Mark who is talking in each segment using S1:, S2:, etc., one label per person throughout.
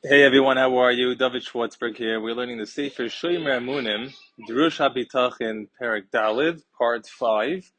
S1: Hey everyone, how are you? David Schwartzberg here. We're learning the Sefer Shomer Emunim, Derush HaBitachon, Perek Dalid, part 5.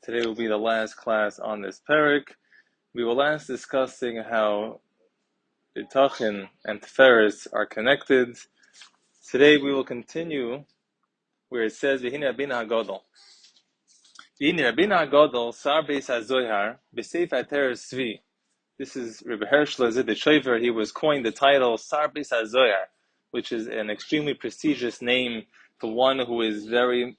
S1: Today will be the last class on this Perek. We were last discussing how Bitachon and Tiferes are connected. Today we will continue where it says, Binah HaGodol. Binah HaGodol, Sar Beis HaZohar, B'Sefer Svi. This is Rabbi Hershele Zhidachov. He was coined the title Sar Beis HaZohar, which is an extremely prestigious name for one who is very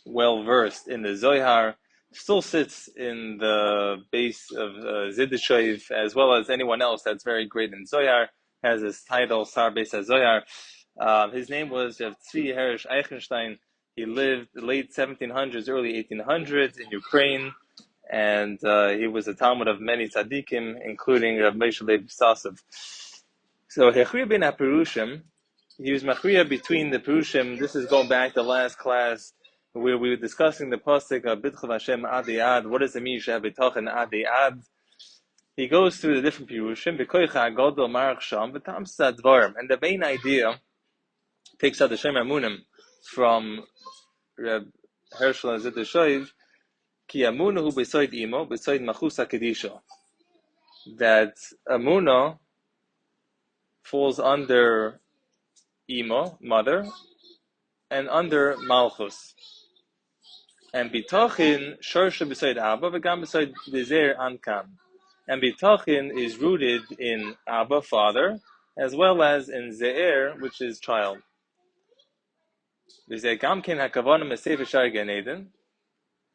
S1: well versed in the Zohar. Still sits in the base of Zhidachov, as well as anyone else that's very great in Zohar, has this title Sar Beis HaZohar. His name was Rav Tzvi Herish Eichenstein. He lived late 1700s, early 1800s in Ukraine. And he was a Talmud of many tzaddikim, including Rav Moshe Leib Sasov. So Hechriya ben HaPerushim, he was machriya between the Perushim. This is going back to last class where we were discussing the pasuk of Bitachon Hashem Adi Ad. What does it mean, HaBitachon Adi Ad? He goes through the different Perushim. B'koicha Agodol Marach Sham V'tam Sadvarim. And the main idea takes out the Shomer Emunim from Reb Hershele Zhidachov. Ki Emunah hu b'soid imo, b'soid Malchus HaKedisha. That Emunah falls under imo, mother, and under Malchus. And Bitachon shorsha b'soid Abba, v'gam b'soid Zeir Anpin. And Bitachon is rooted in Abba, father, as well as in Zeir, which is child. V'zeh gam ken hakavana m'sefer Shomer Emunim.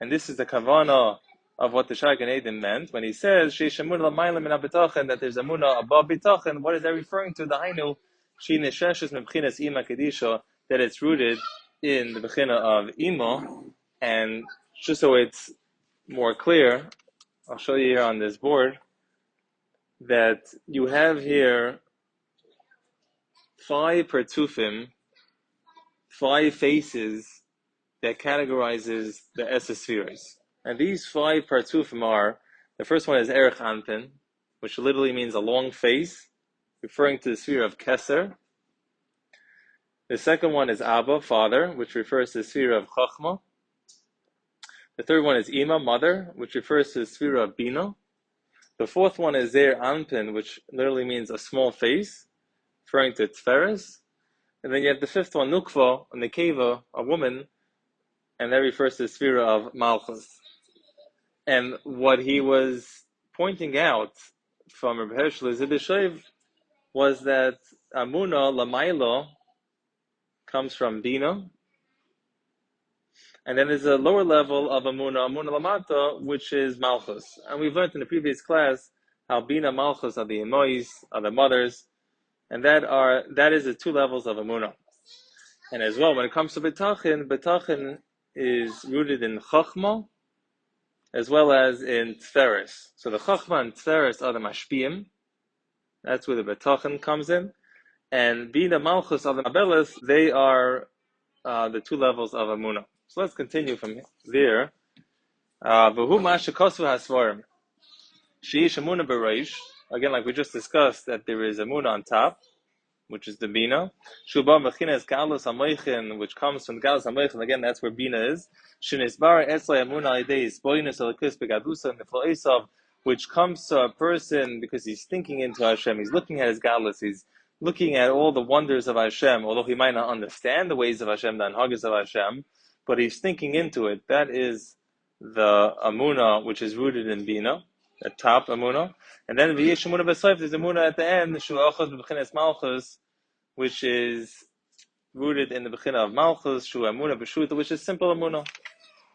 S1: And this is the kavanah of what the Shomer Emunim meant when he says that there's Emunah above Bitachon. What is that referring to? The Hainu she nesheshes mebchinas ima kedisha, that it's rooted in the bechina of imo. And just so it's more clear, I'll show you here on this board that you have here 5 Partzufim, 5 faces that categorizes the Sefiros. And these 5 Partzufim are, the first one is Erech Anpin, which literally means a long face, referring to the sphere of Keser. The second one is Abba, father, which refers to the sphere of Chochmah. The third one is Ima, mother, which refers to the sphere of Binah. The fourth one is Zeir Anpin, which literally means a small face, referring to Tiferes. And then you have the fifth one, Nukva, a mekabel, a woman, and that refers to the sphere of Malchus. And what he was pointing out from Rabbi Hershele Zhidachov was that Emunah Lamailo comes from Binah, and then there's a lower level of Emunah Lamata, which is Malchus. And we've learned in the previous class how Binah Malchus are the Emois, are the mothers, and that is the 2 levels of Emunah. And as well, when it comes to Bitachon is rooted in Chochmah as well as in Tiferes. So the Chochmah and Tiferes are the mashpia. That's where the Bitachon comes in. And Binah Malchus are the mekabel. They are the 2 levels of Emunah. So let's continue from there. V'hu ma shekosu hasvarim. She'ish Emunah b'reish. Again, like we just discussed, that there is Emunah on top, which is the Binah. Shuba mechinas galus hamoichin, which comes from galus hamoichin. Again, that's where Binah is. Shenisbar etzlei Emunah idei isboinus alakus begadusa neflo esav, which comes to a person because he's thinking into Hashem. He's looking at his galus. He's looking at all the wonders of Hashem, although he might not understand the ways of Hashem, the anhagas of Hashem, but he's thinking into it. That is the Emunah, which is rooted in Binah, the top Emunah. And then v'yesh Emunah b'soif, there's Emunah at the end, shu'achos b'chinas Malchus, which is rooted in the bechina of Malchus, shu Emunah b'shuta, which is simple Emunah.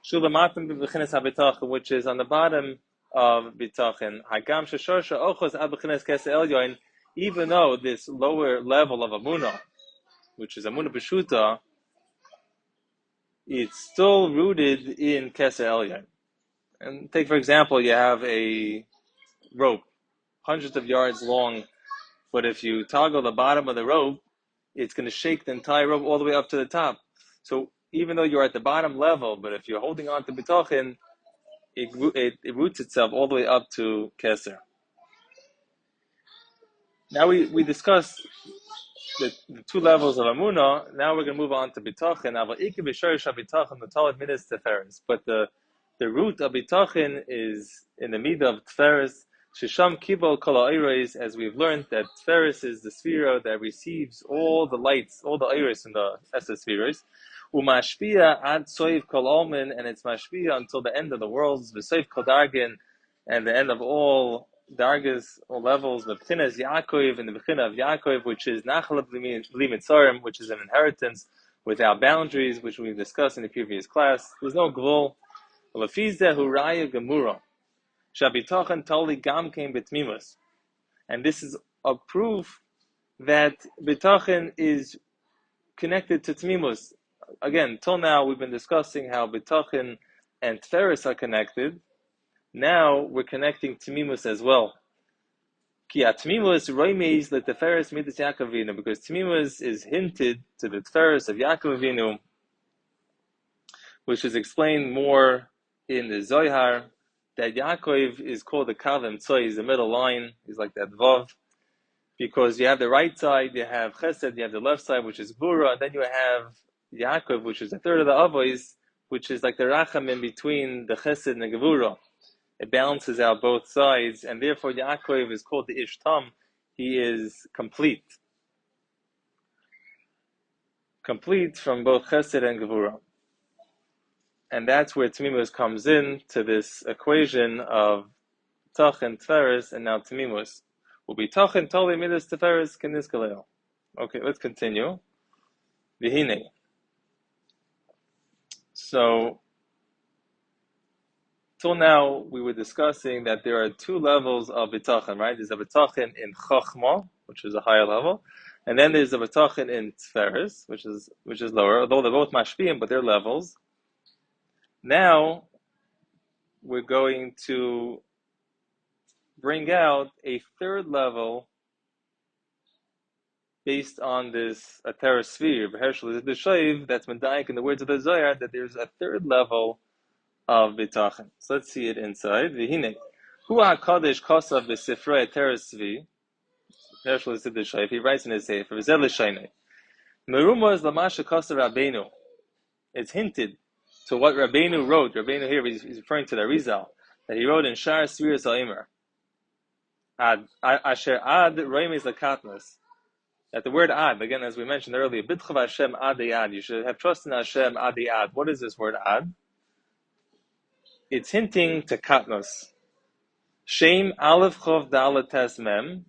S1: Shu l'matim b'chinas HaBitachon, which is on the bottom of Bitachon. Hagam sheshorsha ochos ad b'chinas Keser elyon, even though this lower level of Emunah, which is Emunah b'shuta, it's still rooted in Keser elyon. And take, for example, you have a rope, hundreds of yards long, but if you toggle the bottom of the rope, it's going to shake the entire rope all the way up to the top. So even though you're at the bottom level, but if you're holding on to Bitachon, it roots itself all the way up to Keser. Now we discussed the two levels of Emunah. Now we're going to move on to Bitachon. But the root of Bitachon is in the midah of Tiferes. Shisham kibol kol ha'oros, as we've learned that Tiferes is the sphere that receives all the lights, all the oros in the Sefiros. Mashpia ad soiv kol almin, and it's mashpia until the end of the worlds. V'soiv kol dargin, and the end of all dargas or levels. B'chinas Yaakov, in the b'china of Yaakov, which is nachal b'li, which is an inheritance without boundaries, which we've discussed in the previous class. There's no gvul. L'fizeh huraya gemura. Shabitachon tali gam came Temimus. And this is a proof that Bitachon is connected to Temimus. Again, till now we've been discussing how Bitachon and Tiferes are connected. Now we're connecting Temimus as well. Ki Temimus roimeis le Tiferes midas Yaakov Avinu, because Temimus is hinted to the Tiferes of Yaakov Avinu, which is explained more in the Zohar, that Yaakov is called the Kavim Tzoi, he's the middle line, he's like that Vav, because you have the right side, you have Chesed, you have the left side, which is Gvura, and then you have Yaakov, which is a third of the Avos, which is like the Racham in between the Chesed and the Gvura. It balances out both sides, and therefore Yaakov is called the Ishtam. He is complete. Complete from both Chesed and Gevurah. And that's where Temimus comes in to this equation of Bitachon, Tiferes, and now Temimus. Will be Bitachon, Toli, Midas, Tiferes, Keniskaleo. Okay, let's continue. Vihine. So, till now, we were discussing that there are two levels of Bitachon, right? There's a Bitachon in Chochmah, which is a higher level, and then there's a Bitachon in Tiferes, which is lower, although they're both mashpia, but they're levels. Now, we're going to bring out a third level based on this Atera sphere, Hershele Zhidachov, that's Medayik in the words of the Zeir, that there's a third level of Bitachon. So let's see it inside. V'hine, Hu HaKadosh Kosav B'Sifrei Atera Svi, Hershele Zhidachov, he writes in his Sefer, V'zeh L'shaynei, Merumos L'masha Kosav Rabbeinu, it's hinted to what Rabbeinu wrote. Rabbeinu here, he's referring to the Arizal, that he wrote in Shar Sefiros Ha'omer, Asher Ad Roimes L'Katnos, that the word Ad, again, as we mentioned earlier, Bitchav Hashem Ad Ad, you should have trust in Hashem Ad Ad. What is this word Ad? It's hinting to Katnos. Shem Aleph Chov Dalet Tes Mem,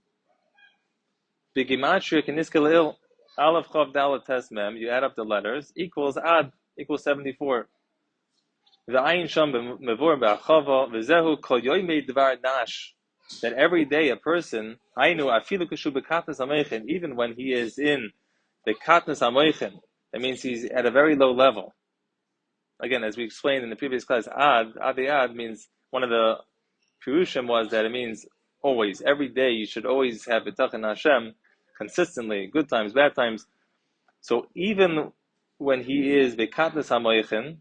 S1: B'Gematria Keniskalil, Aleph Chov Dalet Tes Mem, you add up the letters, equals Ad, equals 74. V'ayin Sham Mevor B'Achava, V'zehu Kol Yoymei Dvar Nash, that every day a person, even when he is in the katnas amoichin, that means he's at a very low level. Again, as we explained in the previous class, ad means, one of the pirushim was that it means always, every day you should always have bitachon Hashem, consistently, good times, bad times. So even when he is bekatnas amoichin,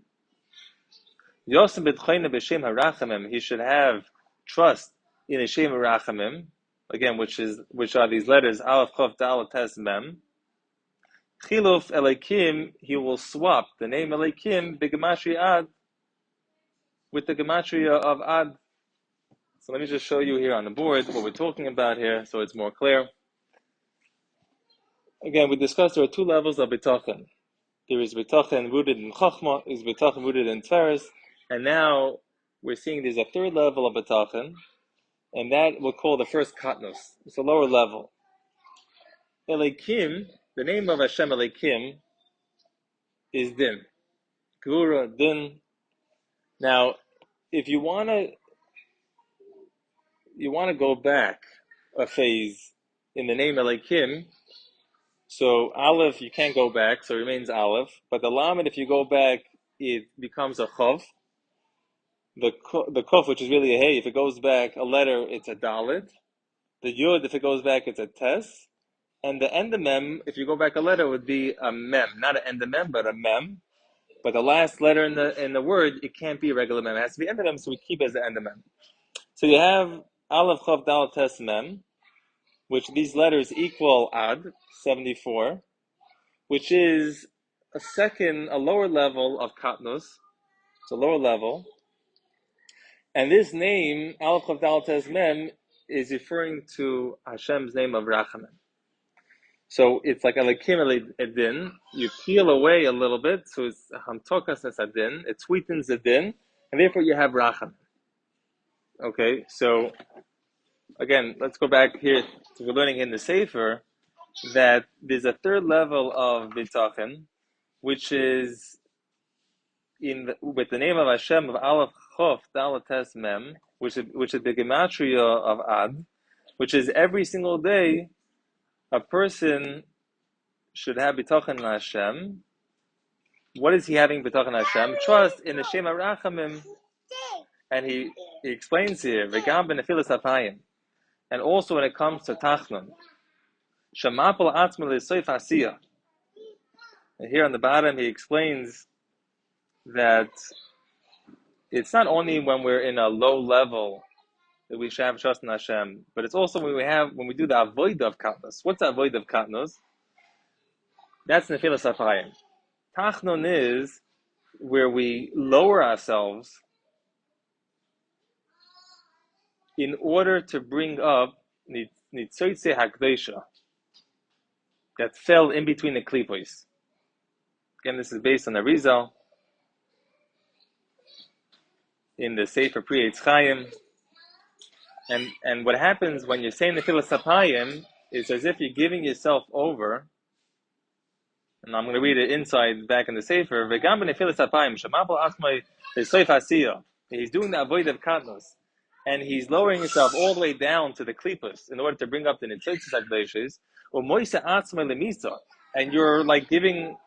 S1: yosem b'tchoyne b'shem harachamim, he should have trust in Hashem Rachamim, again, which are these letters Aleph Chof Dalet Tes Mem. Chiluf Eleikim, he will swap the name Eleikim b'gematria Ad with the gematria of Ad. So let me just show you here on the board what we're talking about here, so it's more clear. Again, we discussed there are two levels of Bitachon. There is Bitachon rooted in Chochmah, there is Bitachon rooted in Tiferes, and now we're seeing there's a third level of Bitachon. And that we'll call the first katnos. It's a lower level. Eleikim, the name of Hashem Eleikim is Din. Gvura, Din. Now, if you wanna go back a phase in the name Eleikim, so Aleph you can't go back, so it remains Aleph. But the Lamed, if you go back, it becomes a Chav. The Kof, which is really a Hey, if it goes back a letter, it's a Dalet. The Yud, if it goes back, it's a Tes. And the endemem, if you go back a letter, would be a mem, not an endemem, but a mem. But the last letter in the word, it can't be a regular mem. It has to be endemem, so we keep it as an endemem. So you have Aleph Chav Dalet Tes Mem. which these letters equal Ad, 74, which is a lower level of Katnus. It's a lower level. And this name, Aleph Chav Dalet Tes Mem, is referring to Hashem's name of Rachamim. So it's like Elikim Edin. You peel away a little bit, so it's Hamtokas Es Adin. It sweetens the din, and therefore you have Rachamim. Okay, so again, let's go back here to we're learning in the Sefer that there's a third level of Bitachon, which is with the name of Hashem of Aleph Chof Dalet Tes Mem, which is the gematria of Ad, which is every single day a person should have Bitachon in Hashem. What is he having Bitachon in Hashem? Trust in the Shem HaRachamim, and he explains here V'gam b'nefilas hapayim, and also when it comes to Tachnon, Shamapol Atzma L'Soif Asiyah. And here on the bottom he explains that it's not only when we're in a low level that we should have trust in Hashem, but it's also when we do the avoid of katnos. What's the avoid of katnos? That's nefilas hapayim. Tachnon is where we lower ourselves in order to bring up nitzoytze hakdesha that fell in between the klipos. Again, this is based on Arizal in the Sefer Pri Chaim. And what happens when you're saying the Nefilas Hapayim is as if you're giving yourself over. And I'm going to read it inside back in the Sefer. V'gam b'nefilas hapayim shemapol atzmai l'soif asiyah. He's doing the avoid of katnos, and he's lowering himself all the way down to the klipos in order to bring up the nitzotzes hakdoshes. U'moisa atzmai lemisa, and you're giving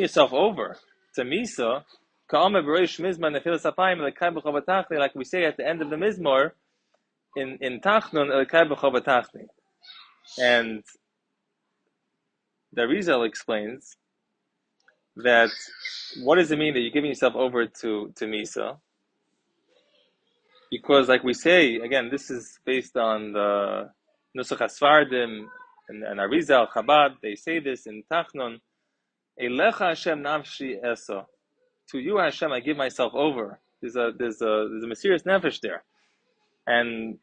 S1: yourself over to misa. Ka'ameh b'reish mizmor nefilas hapayim l'kai b'chol b'tachni, like we say at the end of the mizmor in Tachnon l'kai b'chol b'tachni. And the Arizal explains that what does it mean that you're giving yourself over to Misa? Because, like we say, again, this is based on the Nusach HaSfardim and Arizal, Chabad. They say this in Tachnon. Elecha Hashem nafshi esa. To you, Hashem, I give myself over. There's a mysterious nefesh there, and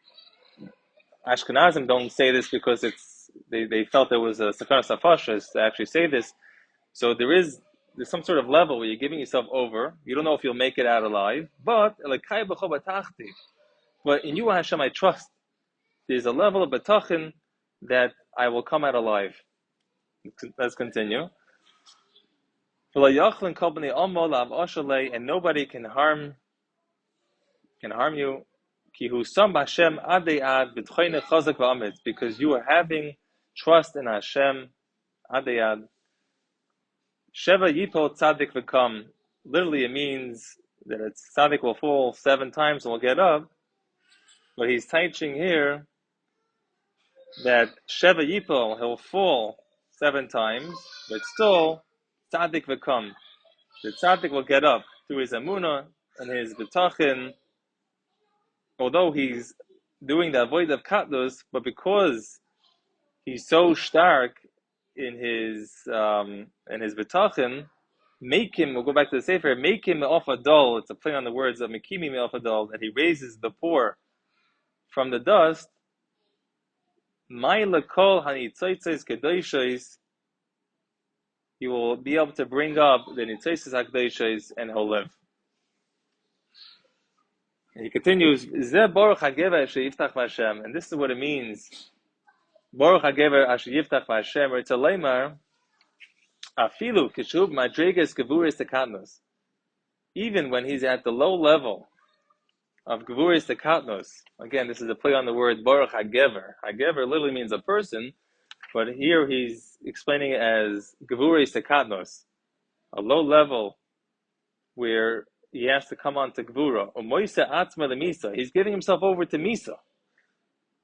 S1: Ashkenazim don't say this because they felt there was a sakanas hafashas to actually say this. So there's some sort of level where you're giving yourself over. You don't know if you'll make it out alive, but in you, Hashem, I trust. There's a level of bitachon that I will come out alive. Let's continue. And nobody can harm you. Because you are having trust in Hashem. Adayad. Sheva yipol tzaddik v'kam. Literally, it means that tzaddik will fall 7 times and will get up. But he's teaching here that Sheva yipol, he'll fall 7 times, but still tzaddik v'kam. The tzaddik will get up through his Emunah and his Bitachon. Although he's doing the avoid of katnos, but because he's so stark in his bitachon, we'll go back to the Sefer, make him off a dull. It's a play on the words of Mekimi off a dull, that he raises the poor from the dust. Ma'ila kol hanitzotzes kedoshos, he will be able to bring up the nitzotzes hakdoshos and he'll live. And he continues, Zeh Baruch HaGever Asher Yiftach V'Hashem, and this is what it means. Baruch HaGever Asher Yiftach V'Hashem, or it's a leimar, Afilu Kishub Madreges Gevuris Tekatnos. Even when he's at the low level of Gevuris Tekatnos, again, this is a play on the word Baruch HaGever. HaGever literally means a person, but here he's explaining it as Gevuris Tekatnos, a low level where he has to come on to Gvura. Umoisa atzma lemisa. He's giving himself over to Misa.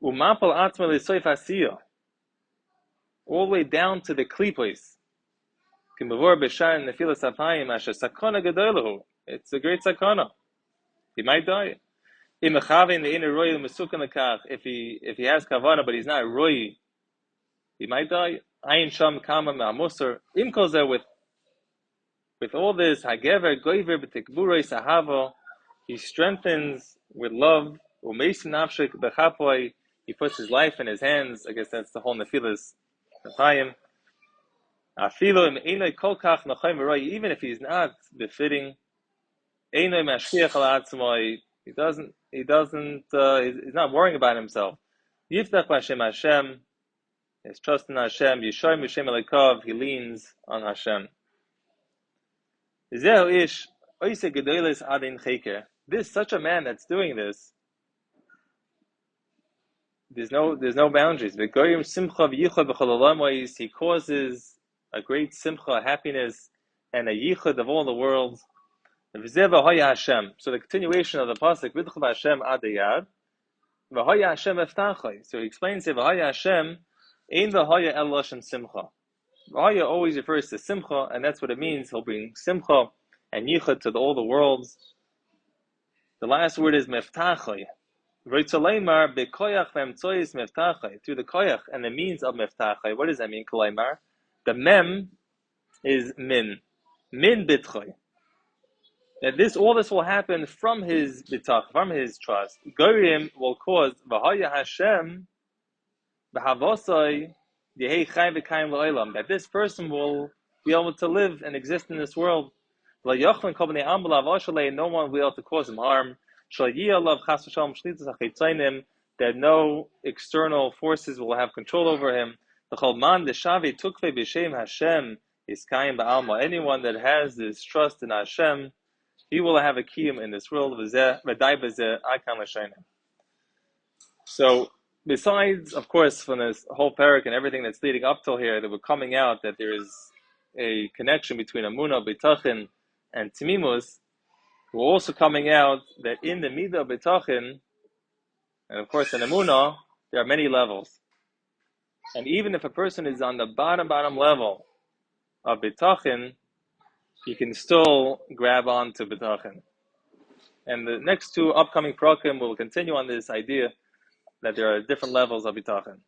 S1: Umapal atzma lesoif asiyah. All the way down to the klipos. Kimavor b'shar nefilas hapayim asher sakona gedolahu. It's a great sakona. He might die. If he has kavana but he's not roy, he might die. Ayin sham kama ma'amusar. Imkozer with all this hagever goiver b'tikburei sahavo, he strengthens with love. Umeis nafshik b'chapoi. He puts his life in his hands. I guess that's the whole nefilas Nefayim. Afilo im einoi kolkach nachayim v'roi. Even if he's not befitting, einoi mashpia chalatzmoi. He's not worrying about himself. Yiftach b'Hashem Hashem. His trust in Hashem. Yishoy Mishem Elikov. He leans on Hashem. Zehu ish oise gedoles adin cheker. This such a man that's doing this. There's no boundaries. He causes a great simcha, happiness, and a yichud of all the world. So the continuation of the pasuk, Vidchav Hashem adayad, v'hoya Hashem eftachai. So he explains here, v'hoya Hashem, ein v'hoya el loshen simcha. V'hoya always refers to simcha, and that's what it means. He'll bring simcha and yichud to all the worlds. The last word is meftachai. Through the koyach and the means of meftachai. What does that mean, kolaymar? The mem is min bitchoy. That all this will happen from his bitach, from his trust. Goyim will cause v'haya Hashem b'havosai yehei chai v'kayim la'olam. That this person will be able to live and exist in this world. No one will be able to cause him harm. That no external forces will have control over him. Anyone that has this trust in Hashem, he will have a kiyum in this world. So, besides, of course, from this whole Perek and everything that's leading up till here, that we're coming out that there is a connection between Emunah, Bitachon, and Temimus. We're also coming out that in the midah of Bitachon, and of course in Emunah, there are many levels. And even if a person is on the bottom level of Bitachon, he can still grab on to Bitachon. And the next two upcoming program will continue on this idea that there are different levels of Bitachon.